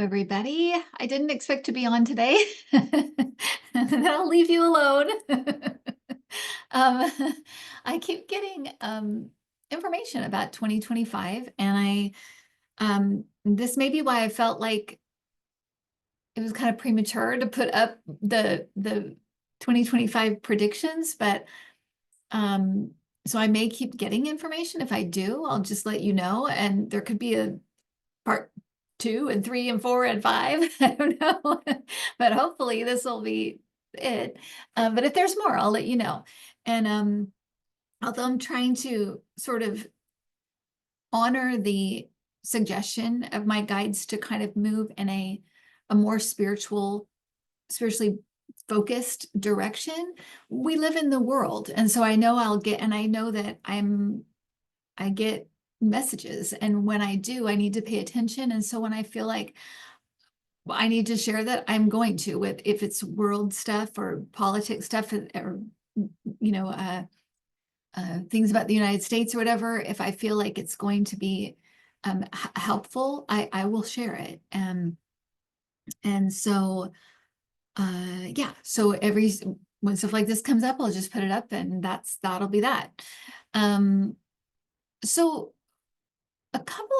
Everybody. I didn't expect to be on today. I'll leave you alone. um, I keep getting information about 2025, and this may be why I felt like it was kind of premature to put up the 2025 predictions, but um, so I may keep getting information. If I do, I'll just let you know, and there could be a part 2 and 3 and 4 and 5. I don't know, but hopefully this will be it. But if there's more, I'll let you know. And although I'm trying to sort of honor the suggestion of my guides to kind of move in a more spiritually focused direction, we live in the world. And so I know I know that I get messages, and when I do, I need to pay attention. And so when I feel like I need to share that, I'm going to, with if it's world stuff or politics stuff, or you know things about the United States or whatever. If I feel like it's going to be helpful, I will share it. And so yeah, so when stuff like this comes up, I'll just put it up, and that'll be that. So a couple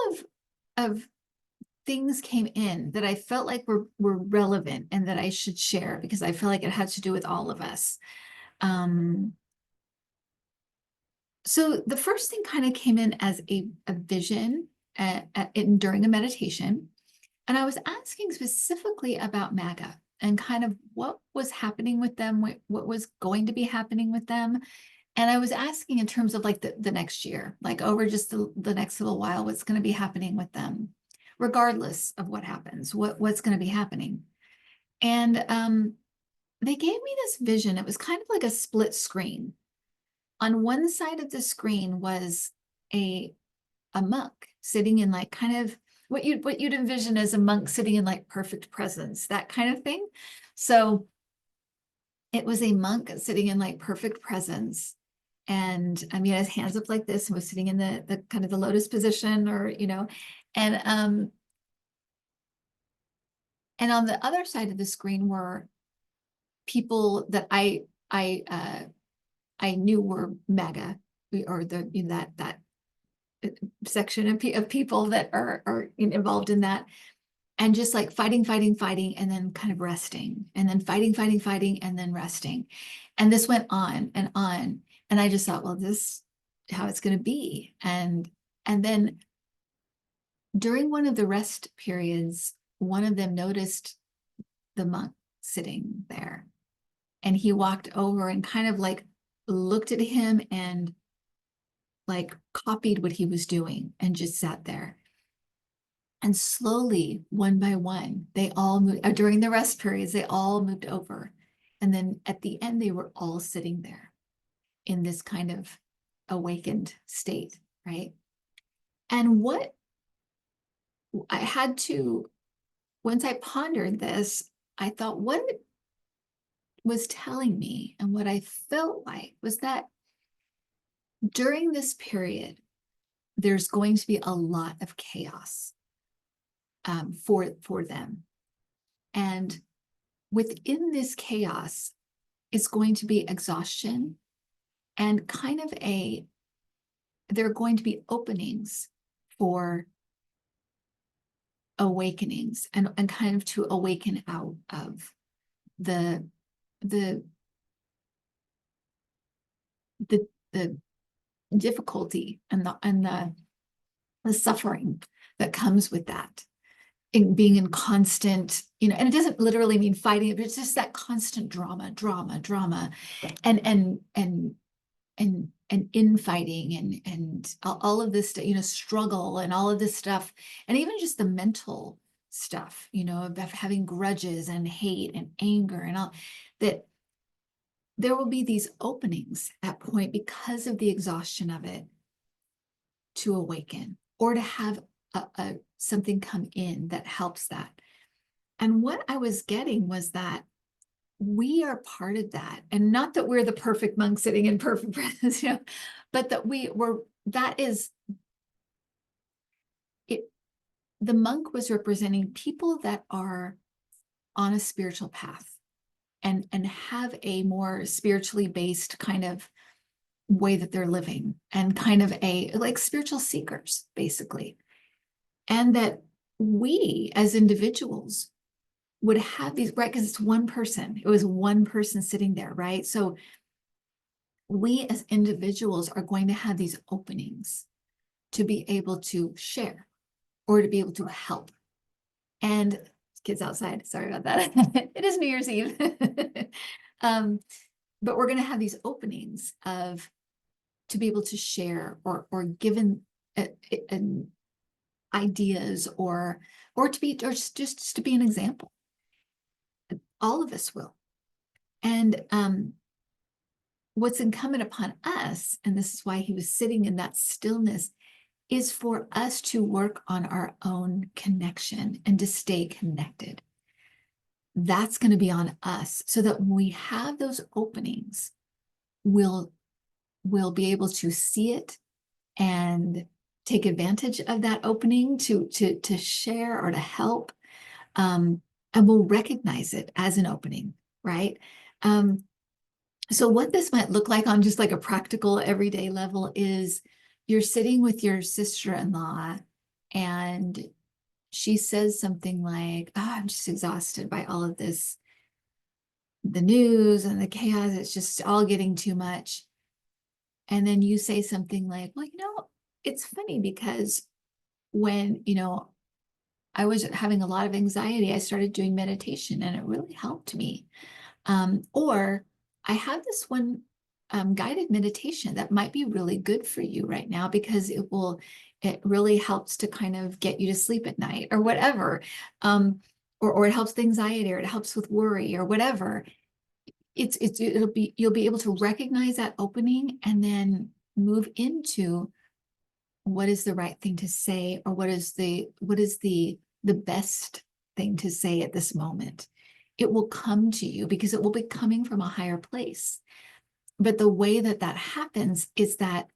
of things came in that I felt like were relevant and that I should share, because I feel like it had to do with all of us. So the first thing kind of came in as a vision during a meditation. And I was asking specifically about Maga and kind of what was happening with them, what was going to be happening with them. And I was asking in terms of like the next year, like over just the next little while, what's going to be happening with them, regardless of what happens, what's going to be happening. And they gave me this vision. It was kind of like a split screen. On one side of the screen was a monk sitting in like kind of what you'd envision as a monk sitting in like perfect presence, that kind of thing. So it was a monk sitting in like perfect presence. And I mean, his hands up like this, and was sitting in the kind of the lotus position, or and and on the other side of the screen were people that I knew were Maga, or that section of people that are involved in that, and just like fighting, and then kind of resting, and then fighting, and then resting. And this went on and on. And I just thought, well, this is how it's going to be. And then during one of the rest periods, one of them noticed the monk sitting there. And he walked over and kind of like looked at him and like copied what he was doing and just sat there. And slowly, one by one, they all moved during the rest periods, they all moved over. And then at the end, they were all sitting there in this kind of awakened state, right? And what I had to, once I pondered this, I thought what it was telling me and what I felt like was that during this period, there's going to be a lot of chaos for them. And within this chaos is going to be exhaustion, and kind of there are going to be openings for awakenings, and kind of to awaken out of the the the the difficulty and the suffering that comes with that, in being in constant, and it doesn't literally mean fighting, but it's just that constant drama, and infighting, and all of this, struggle, and all of this stuff, and even just the mental stuff, of having grudges and hate and anger and all that. There will be these openings at point, because of the exhaustion of it, to awaken, or to have something come in that helps that. And what I was getting was that we are part of that, and not that we're the perfect monk sitting in perfect presence, but that that is it. the monk was representing people that are on a spiritual path and have a more spiritually based kind of way that they're living, and kind of a like spiritual seekers, basically. And that we as individuals would have these, right? Because it's one person, it was one person sitting there, right? So we as individuals are going to have these openings to be able to share or to be able to help. And kids outside, sorry about that. It is New Year's Eve. But we're going to have these openings of to be able to share or given ideas or to be, or just to be an example. All of us will. And what's incumbent upon us, and this is why he was sitting in that stillness, is for us to work on our own connection and to stay connected. That's going to be on us, so that when we have those openings, we'll be able to see it and take advantage of that opening to share or to help, and we'll recognize it as an opening, right? So what this might look like on just like a practical everyday level is you're sitting with your sister-in-law and she says something like, oh, I'm just exhausted by all of this, the news and the chaos, it's just all getting too much. And then you say something like, well, it's funny because when, I was having a lot of anxiety, I started doing meditation and it really helped me. Or I have this one guided meditation that might be really good for you right now because it really helps to kind of get you to sleep at night or whatever. Or it helps with anxiety, or it helps with worry or whatever. You'll be able to recognize that opening and then move into what is the right thing to say, or what is the best thing to say at this moment. It will come to you because it will be coming from a higher place. But the way that happens is that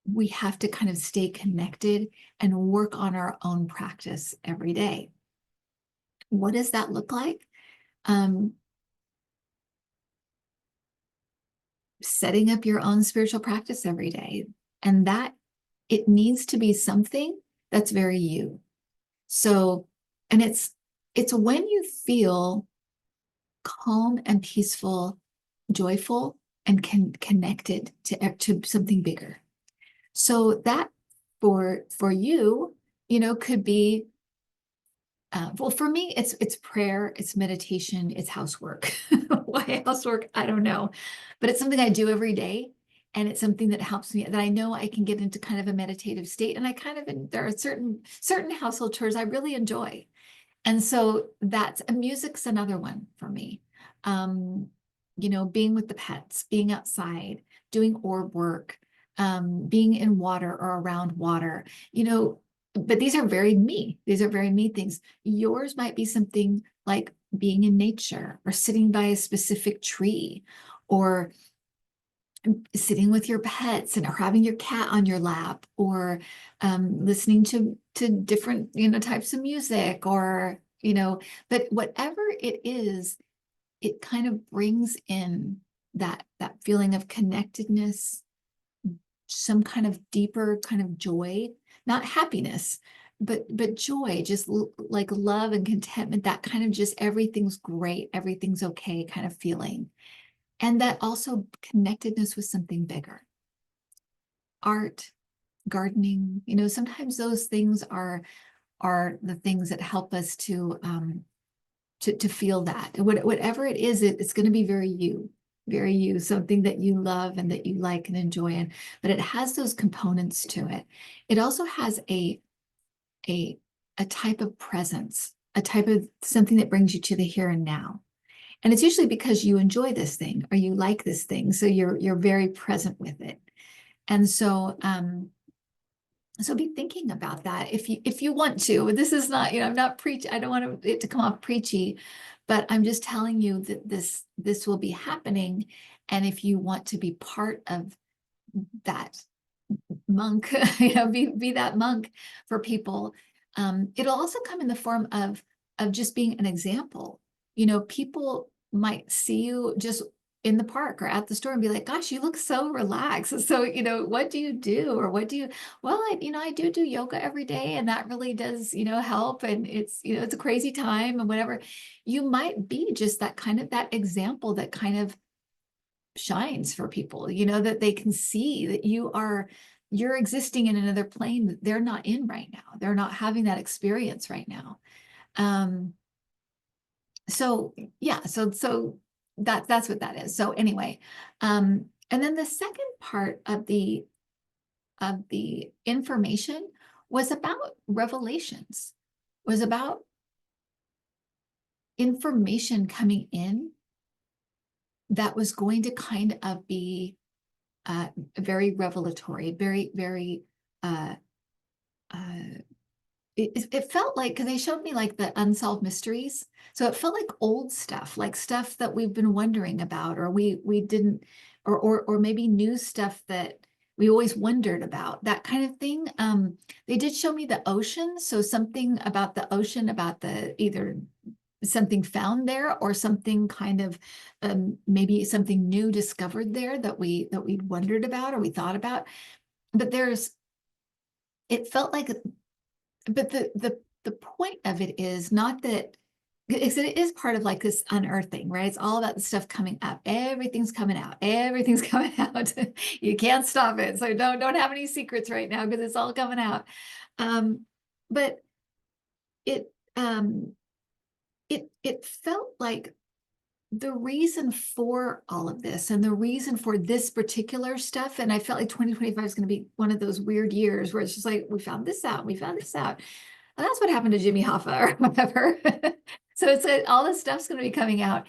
we have to kind of stay connected and work on our own practice every day. What does that look like? Setting up your own spiritual practice every day. And that it needs to be something that's very you. So, and it's when you feel calm and peaceful, joyful, and connected to something bigger. So that for you, could be, well, for me, it's prayer, it's meditation, it's housework. Why housework? I don't know, but it's something I do every day. And it's something that helps me, that I know I can get into kind of a meditative state. And there are certain household chores I really enjoy. And so music's another one for me. Being with the pets, being outside, doing orb work, being in water or around water, but these are very me. These are very me things. Yours might be something like being in nature or sitting by a specific tree or sitting with your pets and having your cat on your lap, or listening to different types of music, or but whatever it is, it kind of brings in that feeling of connectedness, some kind of deeper kind of joy, not happiness, but joy, just like love and contentment, that kind of just everything's great, everything's okay kind of feeling. And that also connectedness with something bigger. Art, gardening, sometimes those things are the things that help us to feel that. Whatever it is, it's going to be very you, something that you love and that you like and enjoy. But it has those components to it. It also has a type of presence, a type of something that brings you to the here and now. And it's usually because you enjoy this thing or you like this thing. So you're very present with it. And so, so be thinking about that if you want to. This is not, I'm not preaching. I don't want it to come off preachy, but I'm just telling you that this will be happening. And if you want to be part of that monk, be that monk for people, It'll also come in the form of just being an example. You know, people might see you just in the park or at the store and be like, gosh, you look so relaxed. So, you know, what do you do? Or what do you, well, I do yoga every day, and that really does, help. And it's, it's a crazy time and whatever. You might be just that kind of that example that kind of shines for people, that they can see that you're existing in another plane that they're not in right now. They're not having that experience right now. So yeah, so that's what that is. So anyway, and then the second part of the information was about revelations, was about information coming in that was going to kind of be very revelatory, very, very, uh, it felt like, because they showed me like the unsolved mysteries. So it felt like old stuff, like stuff that we've been wondering about, or we didn't, or maybe new stuff that we always wondered about, that kind of thing. They did show me the ocean. So something about the ocean, about the either something found there or something kind of maybe something new discovered there that we wondered about or we thought about. But it felt like, but the point of it is not that, because it is part of like this unearthing, right? It's all about the stuff coming up. Everything's coming out. Everything's coming out. You can't stop it. So don't have any secrets right now because it's all coming out. But it it felt like the reason for all of this and the reason for this particular stuff, and I felt like 2025 is going to be one of those weird years where it's just like, we found this out, we found this out. And that's what happened to Jimmy Hoffa or whatever. So it's like all this stuff's going to be coming out.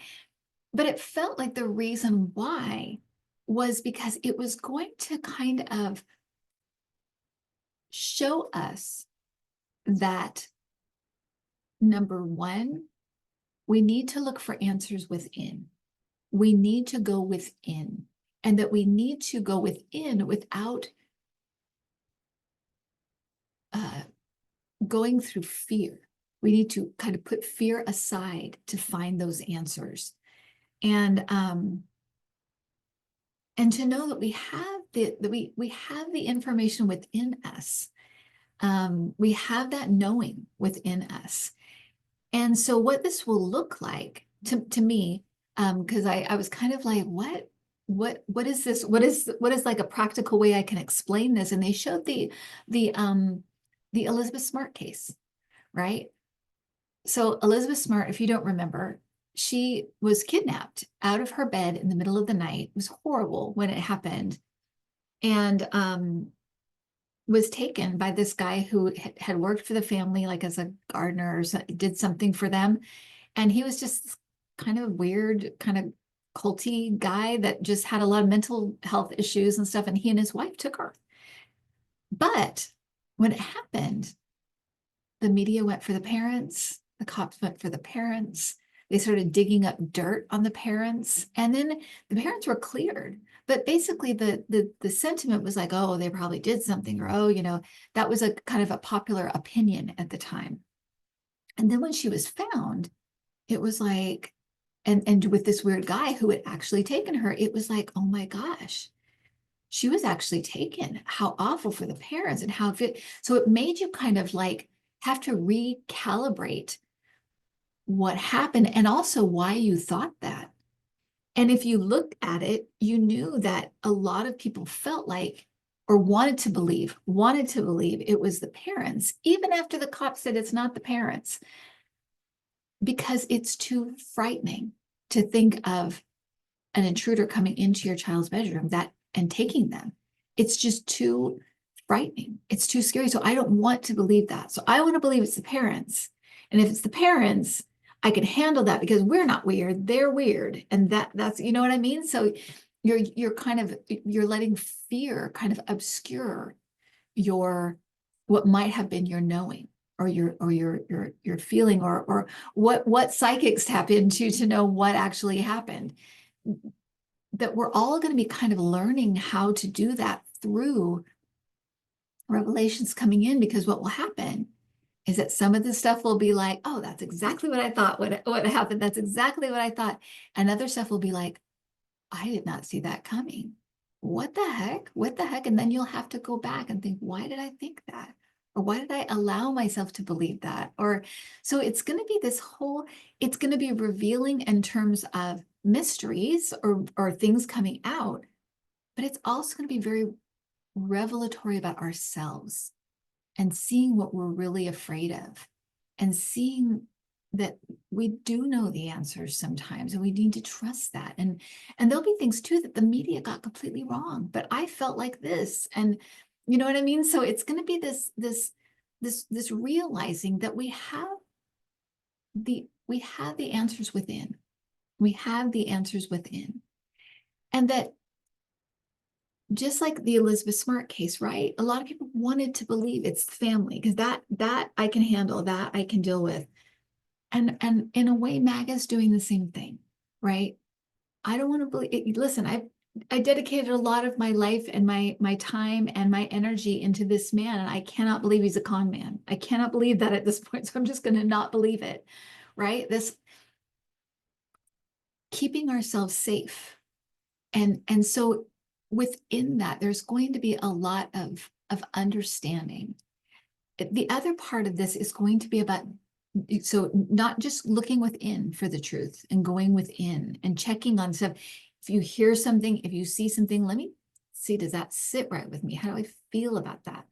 But it felt like the reason why was because it was going to kind of show us that, number one, we need to look for answers within. We need to go within, and that we need to go within without going through fear. We need to kind of put fear aside to find those answers. And to know that we have we have the information within us. We have that knowing within us. And so what this will look like to me, because I was kind of like, what is this? What is like a practical way I can explain this? And they showed the Elizabeth Smart case, right? So Elizabeth Smart, if you don't remember, she was kidnapped out of her bed in the middle of the night. It was horrible when it happened. And was taken by this guy who had worked for the family, like as a gardener, or did something for them. And he was just kind of weird, kind of culty guy that just had a lot of mental health issues and stuff. And he and his wife took her. But when it happened, the media went for the parents, the cops went for the parents. They started digging up dirt on the parents, and then the parents were cleared. But basically the sentiment was like, oh, they probably did something, or oh, that was a kind of a popular opinion at the time. And then when she was found, it was like, and with this weird guy who had actually taken her, it was like, oh my gosh, she was actually taken. How awful for the parents, and how fit. So it made you kind of like have to recalibrate what happened and also why you thought that. And if you looked at it, you knew that a lot of people felt like, or wanted to believe it was the parents, even after the cops said it's not the parents, because it's too frightening to think of an intruder coming into your child's bedroom and taking them. It's just too frightening. It's too scary. So I don't want to believe that. So I want to believe it's the parents. And if it's the parents, I can handle that because we're not weird, they're weird. And that's, you know what I mean? So you're letting fear kind of obscure what might have been your knowing, or your feeling, or what psychics tap into to know what actually happened. That we're all going to be kind of learning how to do that through revelations coming in, because what will happen is that some of the stuff will be like, oh, that's exactly what I thought, what happened. That's exactly what I thought. And other stuff will be like, I did not see that coming. What the heck? What the heck? And then you'll have to go back and think, why did I think that? Or why did I allow myself to believe that? Or so it's going to be this whole, it's going to be revealing in terms of mysteries or things coming out, but it's also going to be very revelatory about ourselves and seeing what we're really afraid of and seeing that we do know the answers sometimes and we need to trust that. And there'll be things too that the media got completely wrong, but I felt like this. And you know what I mean? So it's going to be this realizing that we have the answers within. We have the answers within. And that just like the Elizabeth Smart case, right? A lot of people wanted to believe it's family because that I can handle, that I can deal with. And in a way, Maga's doing the same thing, right? I don't want to believe it. Listen, I dedicated a lot of my life and my time and my energy into this man, and I cannot believe he's a con man. I cannot believe that at this point. So I'm just going to not believe it, right? This keeping ourselves safe. And so within that, there's going to be a lot of understanding. The other part of this is going to be about, so not just looking within for the truth and going within and checking on stuff. If you hear something, if you see something, let me see, does that sit right with me? How do I feel about that?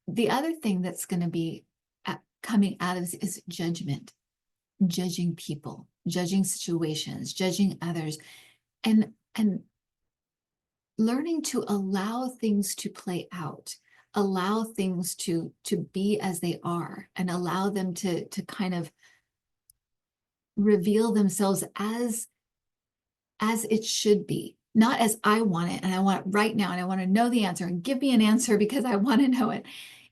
The other thing that's going to be coming out of this is judgment, judging people, judging situations, judging others, and learning to allow things to play out, allow things to be as they are, and allow them to kind of reveal themselves as it should be, not as I want it and I want it right now and I want to know the answer and give me an answer because I want to know it.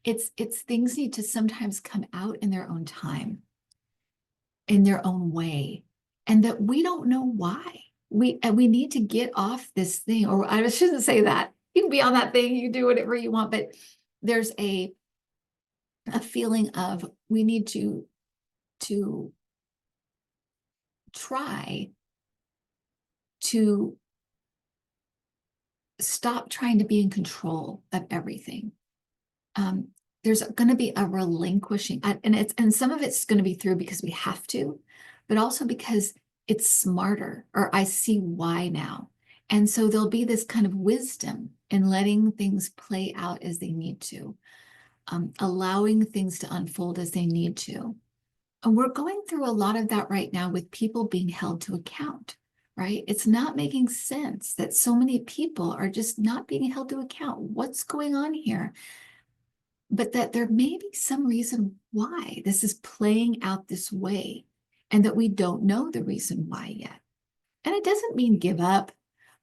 It's things need to sometimes come out in their own time, in their own way, and that we don't know why. We need to get off this thing, or I shouldn't say that. You can be on that thing, you do whatever you want, but there's a feeling of we need to try to stop trying to be in control of everything. There's going to be a relinquishing, and some of it's going to be through because we have to, but also because it's smarter, or I see why now. And so there'll be this kind of wisdom in letting things play out as they need to, allowing things to unfold as they need to. And we're going through a lot of that right now with people being held to account, right? It's not making sense that so many people are just not being held to account. What's going on here? But that there may be some reason why this is playing out this way, and that we don't know the reason why yet. And it doesn't mean give up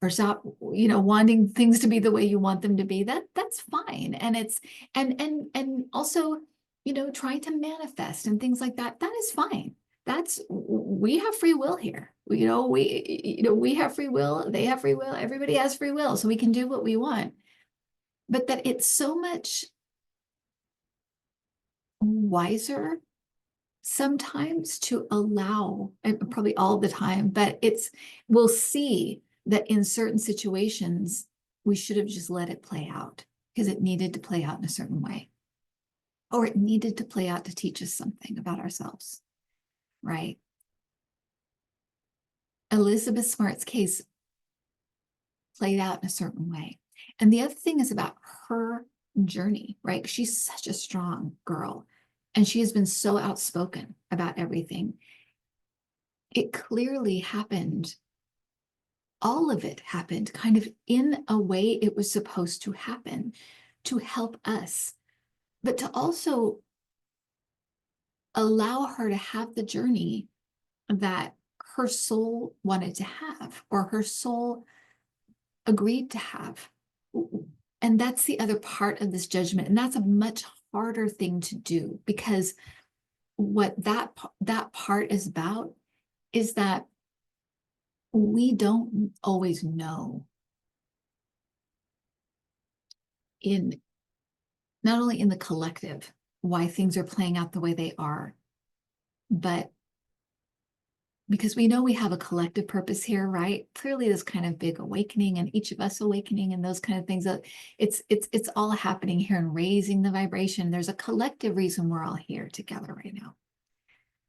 or stop, wanting things to be the way you want them to be. That's fine. And it's and also, trying to manifest and things like that. That is fine. We have free will here. We have free will. They have free will. Everybody has free will, so we can do what we want. But that it's so much wiser sometimes to allow, and probably all the time, but we'll see that in certain situations, we should have just let it play out because it needed to play out in a certain way, or it needed to play out to teach us something about ourselves, right? Elizabeth Smart's case played out in a certain way. And the other thing is about her journey, right? She's such a strong girl, and she has been so outspoken about everything. It clearly happened. All of it happened kind of in a way it was supposed to happen to help us, but to also allow her to have the journey that her soul wanted to have, or her soul agreed to have. And that's the other part of this judgment. And that's a much harder thing to do, because what that part is about is that we don't always know, in not only in the collective why things are playing out the way they are. But because we know we have a collective purpose here, right? Clearly this kind of big awakening and each of us awakening and those kind of things. It's all happening here and raising the vibration. There's a collective reason we're all here together right now.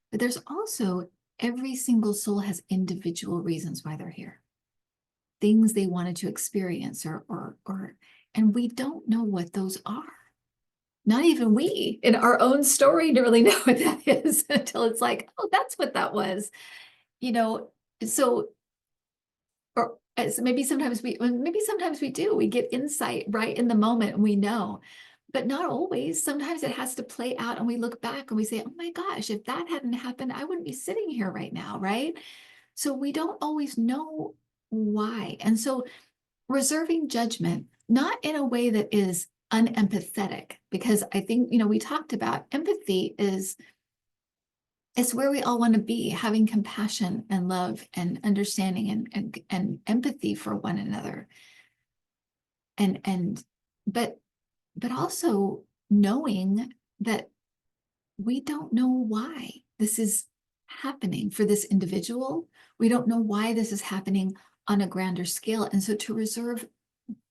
But there's also every single soul has individual reasons why they're here. Things they wanted to experience and we don't know what those are. Not even we in our own story to really know what that is until it's like, oh, that's what that was. So, or as maybe sometimes we do, we get insight right in the moment and we know, but not always. Sometimes it has to play out and we look back and we say, oh my gosh, if that hadn't happened, I wouldn't be sitting here right now, right? So we don't always know why. And so reserving judgment, not in a way that is unempathetic, because I think, we talked about empathy it's where we all want to be, having compassion and love and understanding and empathy for one another. But also knowing that we don't know why this is happening for this individual. We don't know why this is happening on a grander scale. And so to reserve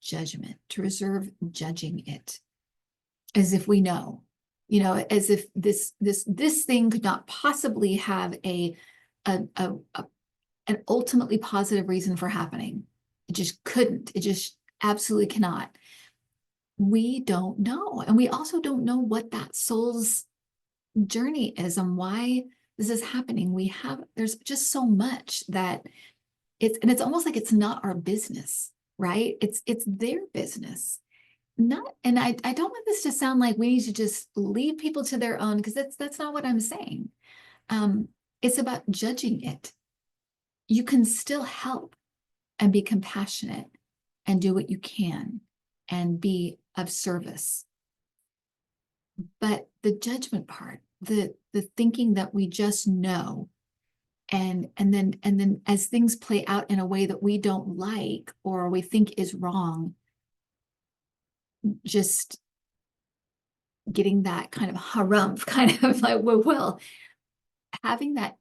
judgment, to reserve judging it as if we know, as if this thing could not possibly have an ultimately positive reason for happening. It just couldn't. It just absolutely cannot. We don't know. And we also don't know what that soul's journey is and why this is happening. There's just so much that it's almost like it's not our business, right? It's their business. And I don't want this to sound like we need to just leave people to their own, because that's not what I'm saying. It's about judging it. You can still help and be compassionate and do what you can and be of service. But the judgment part, the thinking that we just know, and then as things play out in a way that we don't like or we think is wrong, just getting that kind of harumph, kind of like, well, having that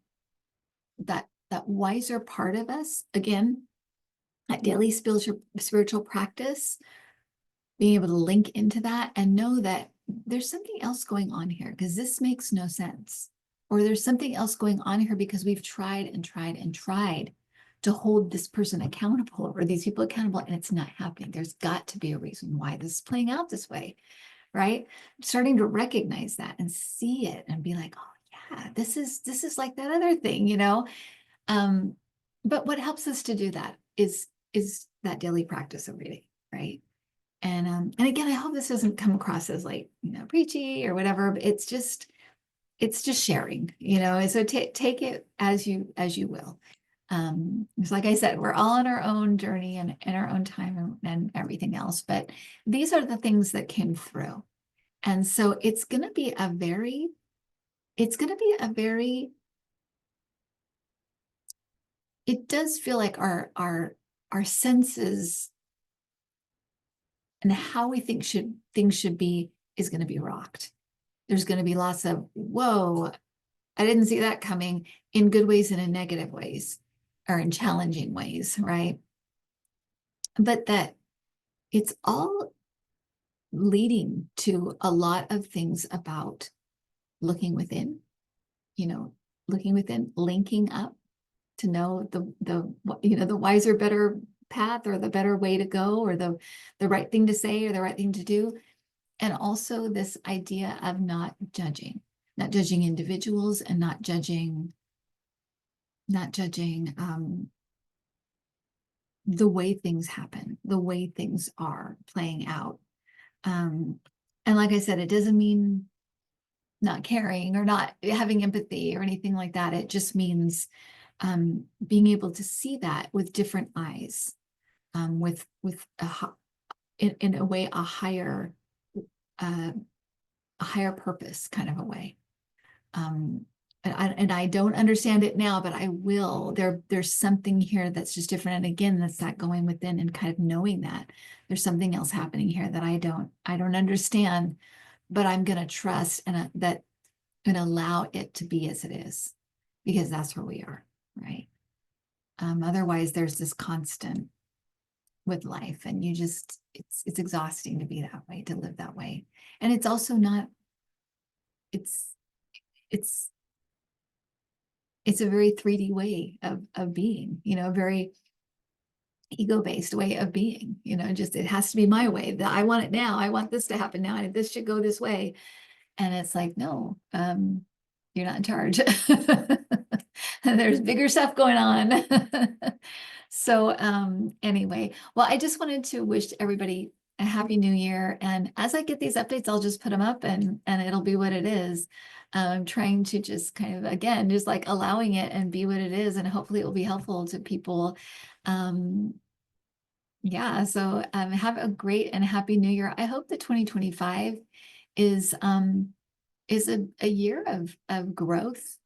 wiser part of us, again, that daily spiritual practice, being able to link into that and know that there's something else going on here because this makes no sense. Or there's something else going on here because we've tried and tried and tried to hold this person accountable or these people accountable, and it's not happening. There's got to be a reason why this is playing out this way, right? Starting to recognize that and see it and be like, oh yeah, this is like that other thing, but what helps us to do that is that daily practice of reading, right? And again, I hope this doesn't come across as like, preachy or whatever, but it's just sharing, so take it as you will. It's like I said, we're all on our own journey and in our own time and everything else, but these are the things that came through. And so it's going to be a very, it does feel like our senses and how we think things should be is going to be rocked. There's going to be lots of, whoa, I didn't see that coming, in good ways and in negative ways, or in challenging ways, right? But that it's all leading to a lot of things about looking within, looking within, linking up to know the wiser, better path or the better way to go or the right thing to say or the right thing to do. And also this idea of not judging individuals and not judging the way things happen, the way things are playing out. And like I said, it doesn't mean not caring or not having empathy or anything like that. It just means being able to see that with different eyes, with in a way a higher purpose kind of a way. And I don't understand it now, but I will. There's something here that's just different. And again, that's that going within and kind of knowing that there's something else happening here that I don't understand, but I'm going to trust and allow it to be as it is, because that's where we are, right? Otherwise, there's this constant with life, and it's exhausting to be that way, to live that way. And it's also not, it's it's a very 3D way of being, a very ego-based way of being, just it has to be my way, that I want it now, I want this to happen now, and this should go this way. And it's like, no, you're not in charge. There's bigger stuff going on. So anyway, well, I just wanted to wish everybody a happy new year. And as I get these updates, I'll just put them up, and it'll be what it is. I'm trying to just kind of, again, just like allowing it and be what it is. And hopefully it will be helpful to people. Yeah, so have a great and happy new year. I hope that 2025 is a year of growth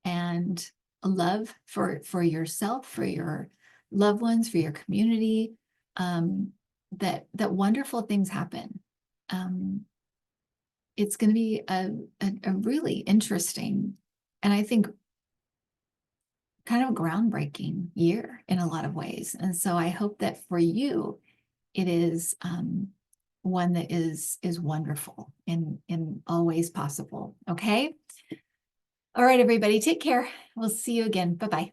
and love for yourself, for your loved ones, for your community, that wonderful things happen. It's going to be a really interesting, and I think kind of groundbreaking year in a lot of ways. And so I hope that for you, it is one that is wonderful in all ways possible. Okay. All right, everybody, take care. We'll see you again. Bye-bye.